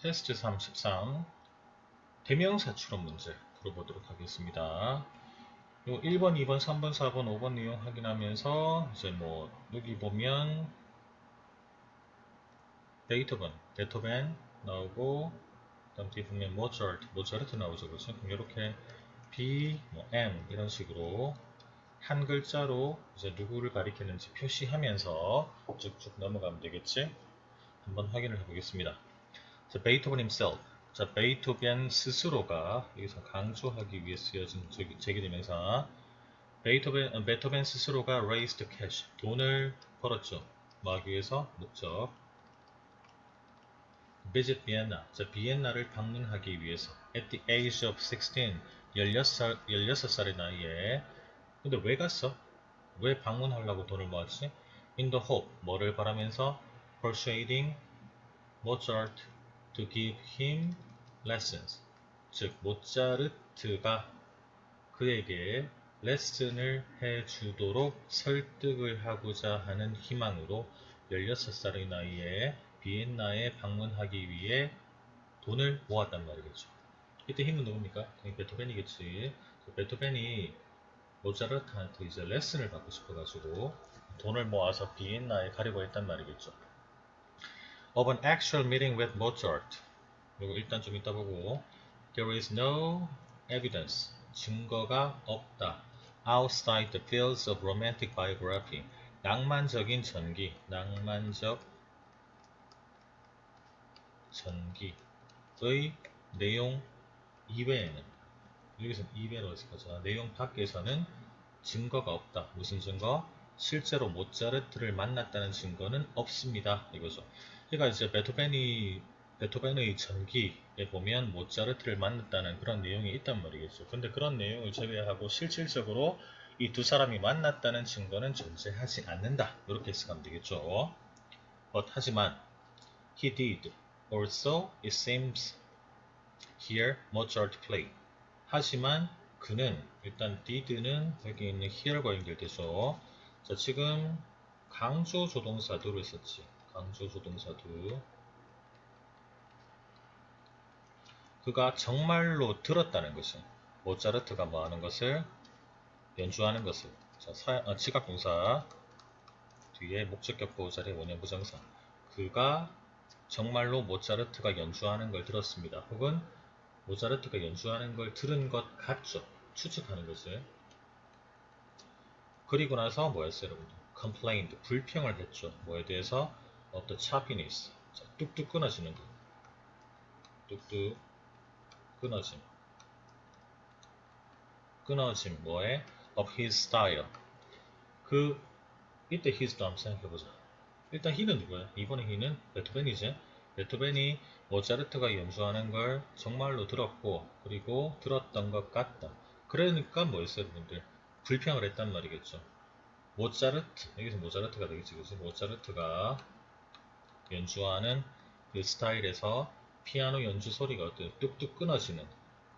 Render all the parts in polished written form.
테스트 33 대명사 추론 문제 풀어보도록 하겠습니다. 요 1번, 2번, 3번, 4번, 5번 내용 확인하면서 이제 뭐 여기 보면 베토벤 나오고 그다음 뒤에 보면 모차르트 나오죠. 그렇죠? 그럼 이렇게 B, 뭐 M 이런 식으로 한 글자로 이제 누구를 가리키는지 표시하면서 쭉쭉 넘어가면 되겠지? 한번 확인을 해보겠습니다. 자, 베이토벤 himself. 자, 베이토벤 스스로가 여기서 강조하기 위해 쓰여진 제기대명사. 베토벤 스스로가 raised cash. 돈을 벌었죠. 뭐 하기 위해서? 목적. visit Vienna. 자, 비엔나를 방문하기 위해서. at the age of 16. 16살의 나이에. 근데 왜 갔어? 왜 방문하려고 돈을 모았지? in the hope. 뭐를 바라면서? persuading Mozart to give him lessons. 즉, 모차르트가 그에게 레슨을 해주도록 설득을 하고자 하는 희망으로 16살의 나이에 비엔나에 방문하기 위해 돈을 모았단 말이겠죠. 이때 힘은 누굽니까? 베토벤이겠지. 베토벤이 모차르트한테 이제 레슨을 받고 싶어가지고 돈을 모아서 비엔나에 가려고 했단 말이겠죠. Of an actual meeting with Mozart. 이거 일단 좀 이따 보고. There is no evidence. 증거가 없다. Outside the fields of romantic biography. 낭만적 전기의 내용 이외에는, 여기서는 이외로 했을 거죠. 내용 밖에서는 증거가 없다. 무슨 증거? 실제로 모차르트를 만났다는 증거는 없습니다. 이거죠. 그러니까 이제 베토벤의 전기에 보면 모차르트를 만났다는 그런 내용이 있단 말이겠죠. 근데 그런 내용을 제외하고 실질적으로 이 두 사람이 만났다는 증거는 존재하지 않는다. 이렇게 해석하면 되겠죠. 하지만 he did. Also, it seems here Mozart played. 하지만 그는, 일단 did는 여기 있는 here과 연결되죠. 자, 지금 강조 조동사 do를 썼지. 강조 조동사 do. 그가 정말로 들었다는 것은 모차르트가 뭐 하는 것을? 연주하는 것을. 자, 지각동사 뒤에 목적격 보호자리 원형 부정사. 그가 정말로 모차르트가 연주하는 걸 들었습니다. 혹은 모차르트가 연주하는 걸 들은 것 같죠. 추측하는 것을. 그리고 나서 뭐였어요, 여러분들? complained, 불평을 했죠. 뭐에 대해서? of the choppiness. 자, 뚝뚝 끊어지는 거. 뚝뚝 끊어짐. 끊어짐, 뭐에? of his style. 이때 his도 한번 생각해보자. 일단 he는 누구야? 이번에 he는 베토벤이지. 베토벤이 모차르트가 연주하는 걸 정말로 들었고, 그리고 들었던 것 같다. 그러니까 뭐였어요, 여러분들? 불평을 했단 말이겠죠. 모차르트, 여기서 모차르트가 되겠지, 그치? 모차르트가 연주하는 그 스타일에서 피아노 연주 소리가 어때요? 뚝뚝 끊어지는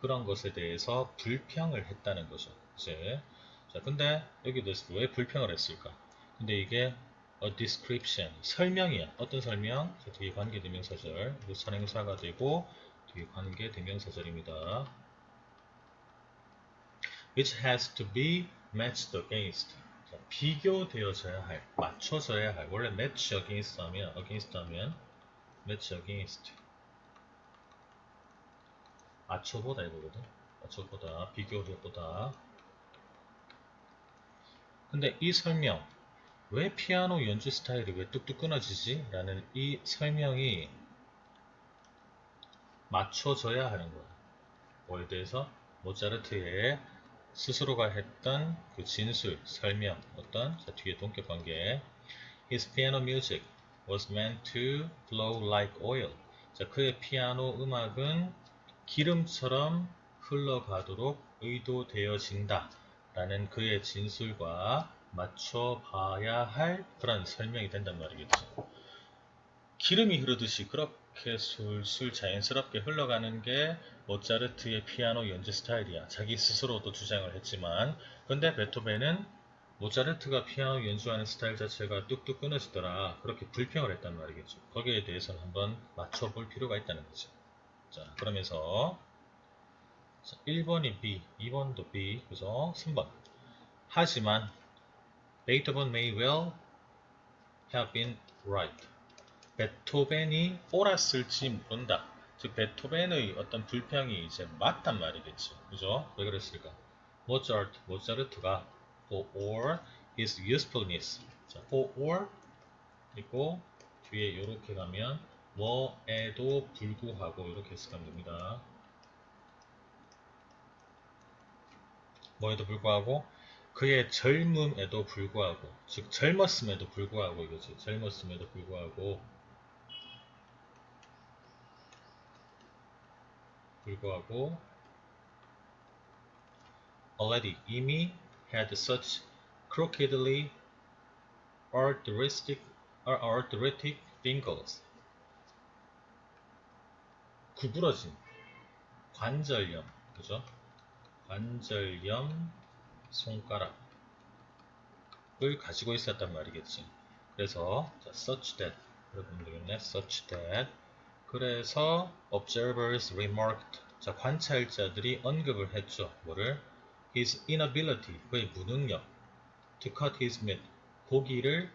그런 것에 대해서 불평을 했다는 거죠. 이제 자, 근데 여기 대해서 왜 불평을 했을까? 근데 이게 a description, 설명이야. 어떤 설명? 자, 뒤에 관계대명사절, 선행사가 되고 뒤에 관계대명사절입니다. which has to be matched against. 자, 비교되어져야 할, 맞춰져야 할. 원래 match against 하면 match against. 맞춰보다 이거거든. 맞춰보다, 비교해보다. 근데 이 설명, 왜 피아노 연주 스타일이 왜 뚝뚝 끊어지지? 라는 이 설명이 맞춰져야 하는 거야. 뭐에 대해서? 모차르트의 스스로가 했던 그 진술, 설명, 자, 뒤에 동격관계. His piano music was meant to flow like oil. 자, 그의 피아노 음악은 기름처럼 흘러가도록 의도되어진다. 라는 그의 진술과 맞춰봐야 할 그런 설명이 된단 말이겠죠. 기름이 흐르듯이 그렇게 술술 자연스럽게 흘러가는 게 모차르트의 피아노 연주 스타일이야. 자기 스스로도 주장을 했지만, 근데 베토벤은 모차르트가 피아노 연주하는 스타일 자체가 뚝뚝 끊어지더라. 그렇게 불평을 했단 말이겠죠. 거기에 대해서는 한번 맞춰볼 필요가 있다는 거죠. 자, 그러면서 1번이 B, 2번도 B, 그죠? 3번. 하지만 Beethoven may well have been right. 베토벤이 옳았을지 모른다. 즉 베토벤의 어떤 불평이 이제 맞단 말이겠죠. 그죠? 왜 그랬을까? 모차르트가 for or his usefulness. 자, for or 그리고 뒤에 이렇게 가면 뭐에도 불구하고 이렇게 해석하면 됩니다. 뭐에도 불구하고 그의 젊음에도 불구하고 즉 젊었음에도 불구하고 이거지. 젊었음에도 불구하고 already 이미 had such crookedly arthritic fingers 구부러진 관절염 그죠? 관절염 손가락을 가지고 있었단 말이겠지. 그래서 자, such that 여러분 되겠네. such that 그래서 observers remarked 자 관찰자들이 언급을 했죠. 뭐를? his inability 그의 무능력 to cut his meat 고기를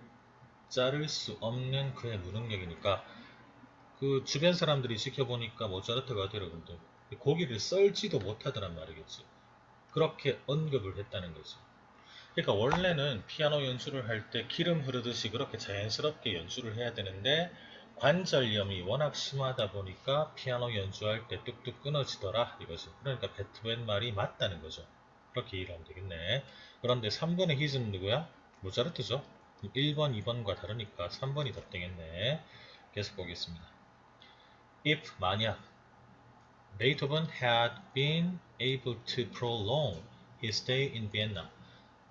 자를 수 없는 그의 무능력이니까 그 주변 사람들이 지켜보니까 모차르트가 여러분들 고기를 썰지도 못하더란 말이겠지. 그렇게 언급을 했다는 거죠. 그러니까 원래는 피아노 연주를 할 때 기름 흐르듯이 그렇게 자연스럽게 연주를 해야 되는데 관절염이 워낙 심하다 보니까 피아노 연주할 때 뚝뚝 끊어지더라 이거죠. 그러니까 베토벤 말이 맞다는 거죠. 그렇게 이해하면 되겠네. 그런데 3번의 히즈는 누구야? 모차르트죠. 1번, 2번과 다르니까 3번이 답되겠네. 계속 보겠습니다. If 만약 Beethoven had been able to prolong his stay in Vienna.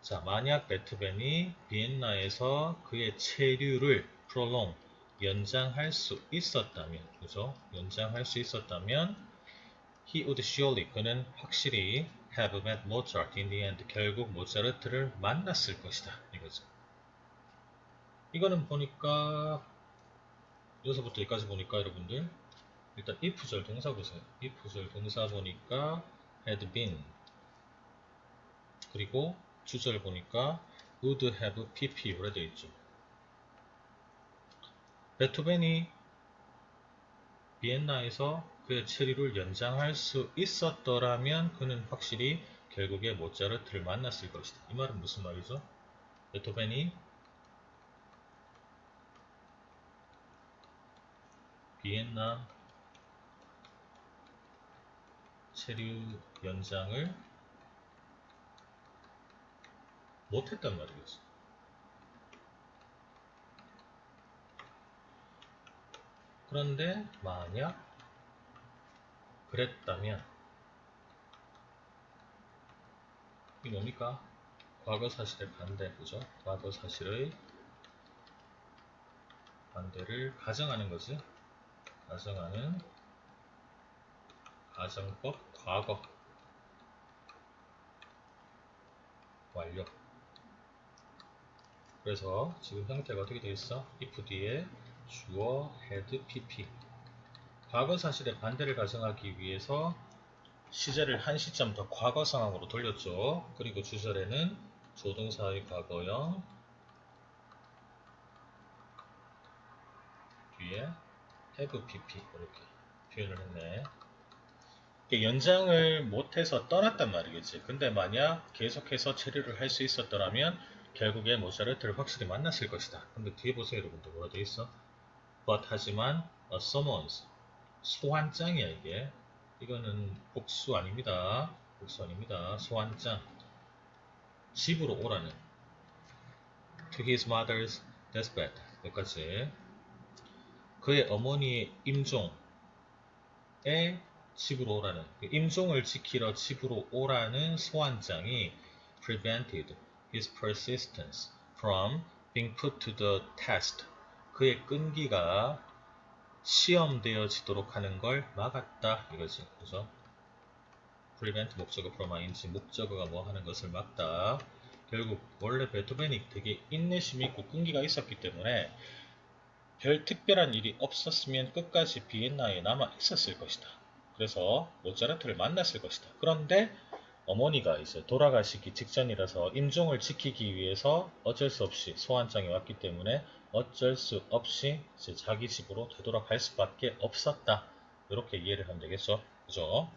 자, 만약 베토벤이 비엔나에서 그의 체류를 prolong 연장할 수 있었다면, 그죠? 연장할 수 있었다면, he would surely 그는 확실히 have met Mozart in the end. 결국 모차르트를 만났을 것이다. 이거죠. 이거는 보니까 여기서부터 여기까지 보니까 여러분들 일단 if절 동사 보세요. if절 동사 보니까 had been 그리고 주절 보니까 would have pp 오래 되어 있죠. 베토벤이 비엔나에서 그의 체류를 연장할 수 있었더라면 그는 확실히 결국에 모차르트를 만났을 것이다. 이 말은 무슨 말이죠? 베토벤이 비엔나 체류 연장을 못했단 말이겠죠. 그런데 만약 그랬다면 이 뭡니까? 과거 사실의 반대, 그죠? 과거 사실의 반대를 가정하는 거지. 가정하는 가정법 과거 완료. 그래서 지금 형태가 어떻게 되어 있어? if 뒤에 주어 had pp. 과거 사실의 반대를 가정하기 위해서 시제를 한 시점 더 과거 상황으로 돌렸죠. 그리고 주절에는 조동사의 과거형 뒤에 have pp 이렇게 표현을 했네. 연장을 못해서 떠났단 말이겠지. 근데 만약 계속해서 체류를 할 수 있었더라면 결국에 모차르트를 확실히 만났을 것이다. 근데 뒤에 보세요 여러분들 뭐가 돼 있어? but 하지만 a summons 소환장이야 이게. 이거는 복수 아닙니다. 복수 아닙니다. 소환장. 집으로 오라는 to his mother's deathbed 여기까지. 그의 어머니의 임종에 집으로 오라는 임종을 지키러 집으로 오라는 소환장이 prevented his persistence from being put to the test 그의 끈기가 시험되어지도록 하는 걸 막았다 이거지. 그래서 prevent 목적어 from ing인지 목적어가 뭐 하는 것을 막다. 결국 원래 베토벤이 되게 인내심이 있고 끈기가 있었기 때문에 별 특별한 일이 없었으면 끝까지 비엔나에 남아 있었을 것이다. 그래서 모차르트를 만났을 것이다. 그런데 어머니가 이제 돌아가시기 직전이라서 임종을 지키기 위해서 어쩔 수 없이 소환장에 왔기 때문에 어쩔 수 없이 이제 자기 집으로 되돌아갈 수밖에 없었다. 이렇게 이해를 하면 되겠죠. 그죠?